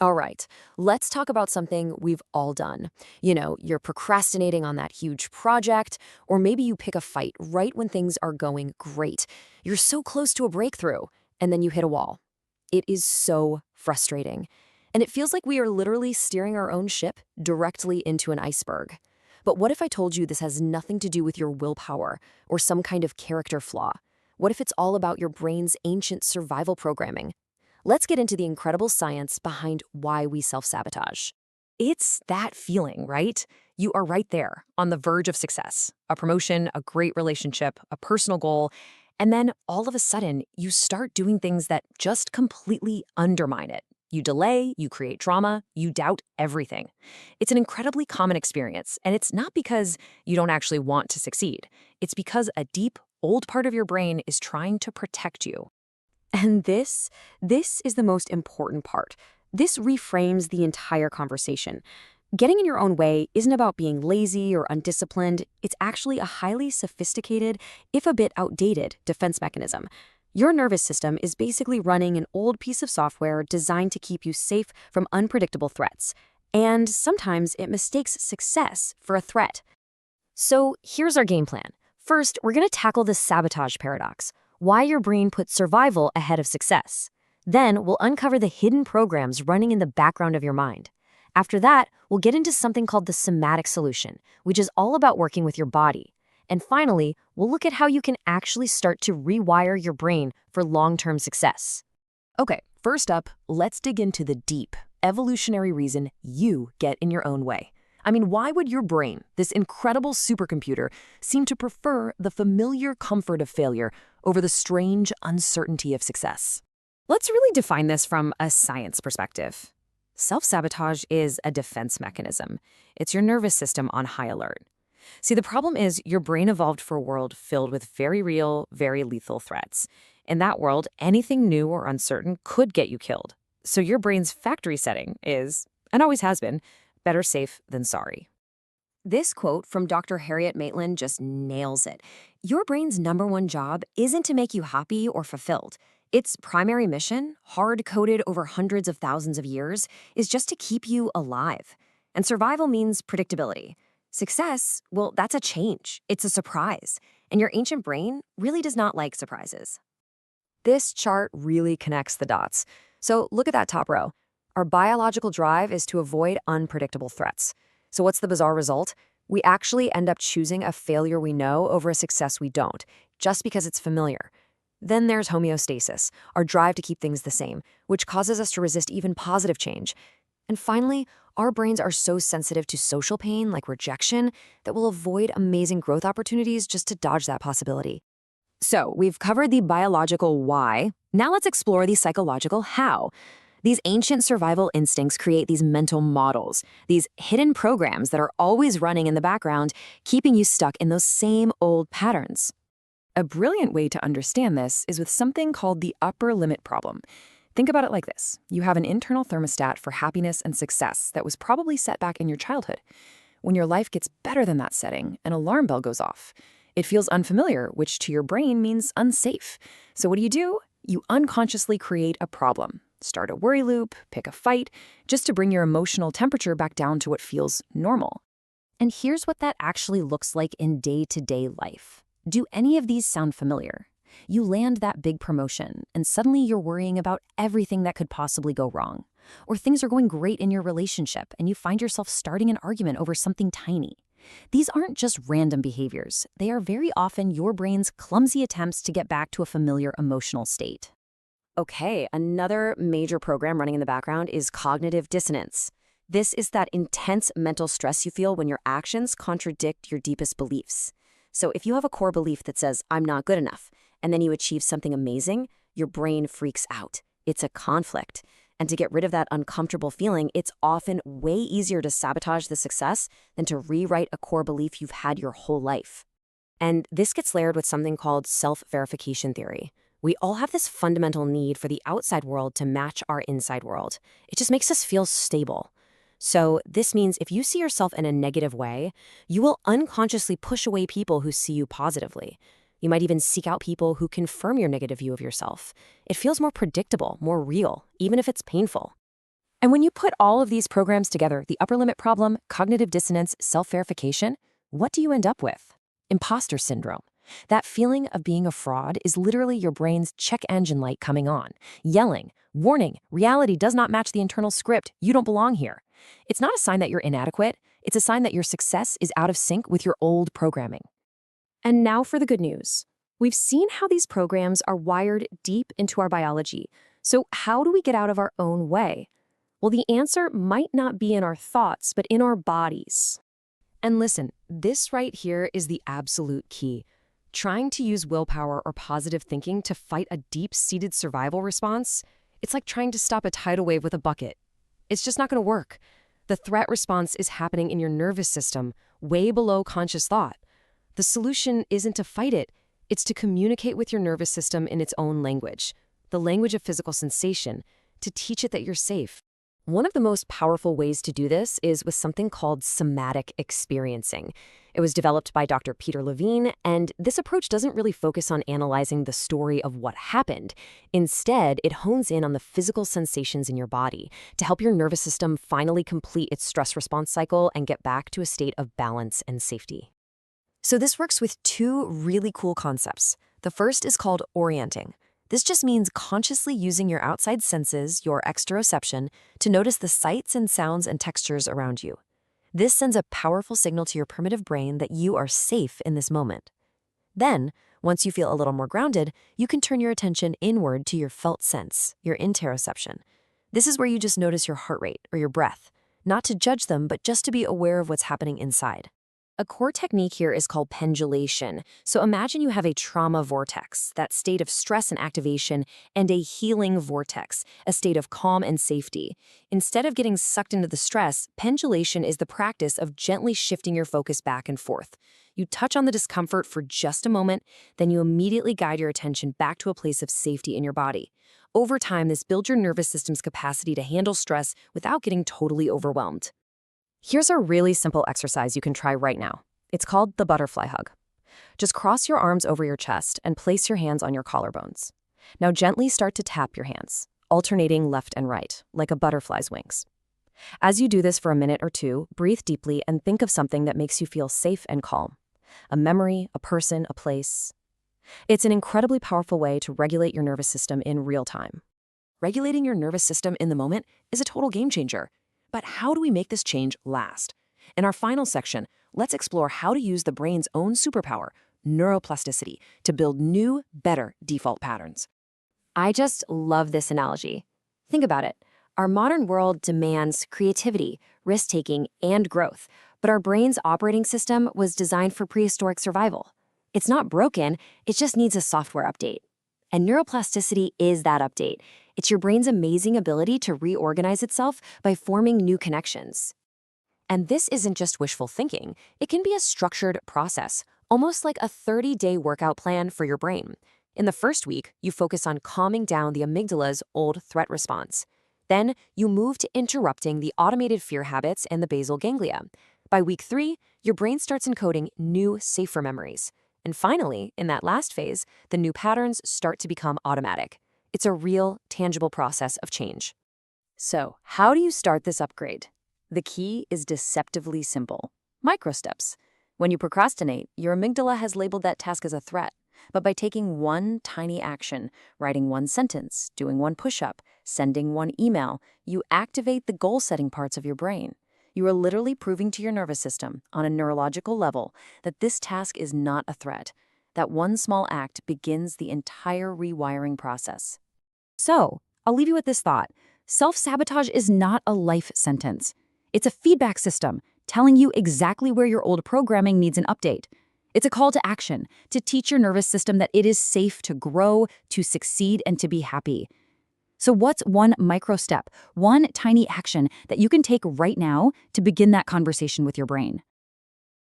All right, let's talk about something we've all done. You're procrastinating on that huge project, or maybe you pick a fight right when things are going great. You're so close to a breakthrough, and then you hit a wall. It is so frustrating. And it feels like we are literally steering our own ship directly into an iceberg. But what if I told you this has nothing to do with your willpower or some kind of character flaw? What if it's all about your brain's ancient survival programming? Let's get into the incredible science behind why we self-sabotage. It's that feeling, right? You are right there, on the verge of success, a promotion, a great relationship, a personal goal, and then all of a sudden, you start doing things that just completely undermine it. You delay, you create drama, you doubt everything. It's an incredibly common experience, and it's not because you don't actually want to succeed. It's because a deep, old part of your brain is trying to protect you. And this is the most important part. This reframes the entire conversation. Getting in your own way isn't about being lazy or undisciplined. It's actually a highly sophisticated, if a bit outdated, defense mechanism. Your nervous system is basically running an old piece of software designed to keep you safe from unpredictable threats. And sometimes it mistakes success for a threat. So here's our game plan. First, we're going to tackle the sabotage paradox, why your brain puts survival ahead of success. Then we'll uncover the hidden programs running in the background of your mind. After that, we'll get into something called the somatic solution, which is all about working with your body. And finally, we'll look at how you can actually start to rewire your brain for long-term success. Okay, first up, let's dig into the deep, evolutionary reason you get in your own way. I mean, why would your brain, this incredible supercomputer, seem to prefer the familiar comfort of failure over the strange uncertainty of success? Let's really define this from a science perspective. Self-sabotage is a defense mechanism. It's your nervous system on high alert. See, the problem is your brain evolved for a world filled with very real, very lethal threats. In that world, anything new or uncertain could get you killed. So your brain's factory setting is, and always has been, better safe than sorry. This quote from Dr. Harriet Maitland just nails it. Your brain's number one job isn't to make you happy or fulfilled. Its primary mission, hard-coded over hundreds of thousands of years, is just to keep you alive. And survival means predictability. Success, well, that's a change. It's a surprise. And your ancient brain really does not like surprises. This chart really connects the dots. So look at that top row. Our biological drive is to avoid unpredictable threats. So what's the bizarre result? We actually end up choosing a failure we know over a success we don't, just because it's familiar. Then there's homeostasis, our drive to keep things the same, which causes us to resist even positive change. And finally, our brains are so sensitive to social pain, like rejection, that we'll avoid amazing growth opportunities just to dodge that possibility. So we've covered the biological why. Now let's explore the psychological how. These ancient survival instincts create these mental models, these hidden programs that are always running in the background, keeping you stuck in those same old patterns. A brilliant way to understand this is with something called the upper limit problem. Think about it like this. You have an internal thermostat for happiness and success that was probably set back in your childhood. When your life gets better than that setting, an alarm bell goes off. It feels unfamiliar, which to your brain means unsafe. So what do? You unconsciously create a problem. Start a worry loop, pick a fight, just to bring your emotional temperature back down to what feels normal. And here's what that actually looks like in day-to-day life. Do any of these sound familiar? You land that big promotion, and suddenly you're worrying about everything that could possibly go wrong. Or things are going great in your relationship, and you find yourself starting an argument over something tiny. These aren't just random behaviors. They are very often your brain's clumsy attempts to get back to a familiar emotional state. Okay, another major program running in the background is cognitive dissonance. This is that intense mental stress you feel when your actions contradict your deepest beliefs. So if you have a core belief that says, I'm not good enough, and then you achieve something amazing, your brain freaks out. It's a conflict. And to get rid of that uncomfortable feeling, it's often way easier to sabotage the success than to rewrite a core belief you've had your whole life. And this gets layered with something called self-verification theory. We all have this fundamental need for the outside world to match our inside world. It just makes us feel stable. So this means if you see yourself in a negative way, you will unconsciously push away people who see you positively. You might even seek out people who confirm your negative view of yourself. It feels more predictable, more real, even if it's painful. And when you put all of these programs together, the upper limit problem, cognitive dissonance, self-verification, what do you end up with? Imposter syndrome. That feeling of being a fraud is literally your brain's check engine light coming on, yelling, warning, reality does not match the internal script, you don't belong here. It's not a sign that you're inadequate, it's a sign that your success is out of sync with your old programming. And now for the good news. We've seen how these programs are wired deep into our biology. So how do we get out of our own way? Well, the answer might not be in our thoughts, but in our bodies. And listen, this right here is the absolute key. Trying to use willpower or positive thinking to fight a deep-seated survival response, it's like trying to stop a tidal wave with a bucket. It's just not going to work. The threat response is happening in your nervous system, way below conscious thought. The solution isn't to fight it, it's to communicate with your nervous system in its own language, the language of physical sensation, to teach it that you're safe. One of the most powerful ways to do this is with something called somatic experiencing. It was developed by Dr. Peter Levine, and this approach doesn't really focus on analyzing the story of what happened. Instead, it hones in on the physical sensations in your body to help your nervous system finally complete its stress response cycle and get back to a state of balance and safety. So this works with two really cool concepts. The first is called orienting. This just means consciously using your outside senses, your exteroception, to notice the sights and sounds and textures around you. This sends a powerful signal to your primitive brain that you are safe in this moment. Then, once you feel a little more grounded, you can turn your attention inward to your felt sense, your interoception. This is where you just notice your heart rate or your breath, not to judge them, but just to be aware of what's happening inside. A core technique here is called pendulation. So imagine you have a trauma vortex, that state of stress and activation, and a healing vortex, a state of calm and safety. Instead of getting sucked into the stress, pendulation is the practice of gently shifting your focus back and forth. You touch on the discomfort for just a moment, then you immediately guide your attention back to a place of safety in your body. Over time, this builds your nervous system's capacity to handle stress without getting totally overwhelmed. Here's a really simple exercise you can try right now. It's called the butterfly hug. Just cross your arms over your chest and place your hands on your collarbones. Now gently start to tap your hands, alternating left and right, like a butterfly's wings. As you do this for a minute or two, breathe deeply and think of something that makes you feel safe and calm. A memory, a person, a place. It's an incredibly powerful way to regulate your nervous system in real time. Regulating your nervous system in the moment is a total game changer. But how do we make this change last? In our final section, let's explore how to use the brain's own superpower, neuroplasticity, to build new, better default patterns. I just love this analogy. Think about it. Our modern world demands creativity, risk-taking, and growth, but our brain's operating system was designed for prehistoric survival. It's not broken, it just needs a software update. And neuroplasticity is that update. It's your brain's amazing ability to reorganize itself by forming new connections. And this isn't just wishful thinking. It can be a structured process, almost like a 30-day workout plan for your brain. In the first week, you focus on calming down the amygdala's old threat response. Then, you move to interrupting the automated fear habits and the basal ganglia. By week 3, your brain starts encoding new, safer memories. And finally, in that last phase, the new patterns start to become automatic. It's a real, tangible process of change. So, how do you start this upgrade? The key is deceptively simple. Micro steps. When you procrastinate, your amygdala has labeled that task as a threat. But by taking one tiny action, writing one sentence, doing one push-up, sending one email, you activate the goal-setting parts of your brain. You are literally proving to your nervous system, on a neurological level, that this task is not a threat. That one small act begins the entire rewiring process. So, I'll leave you with this thought. Self-sabotage is not a life sentence. It's a feedback system telling you exactly where your old programming needs an update. It's a call to action to teach your nervous system that it is safe to grow, to succeed, and to be happy. So what's one micro step, one tiny action that you can take right now to begin that conversation with your brain?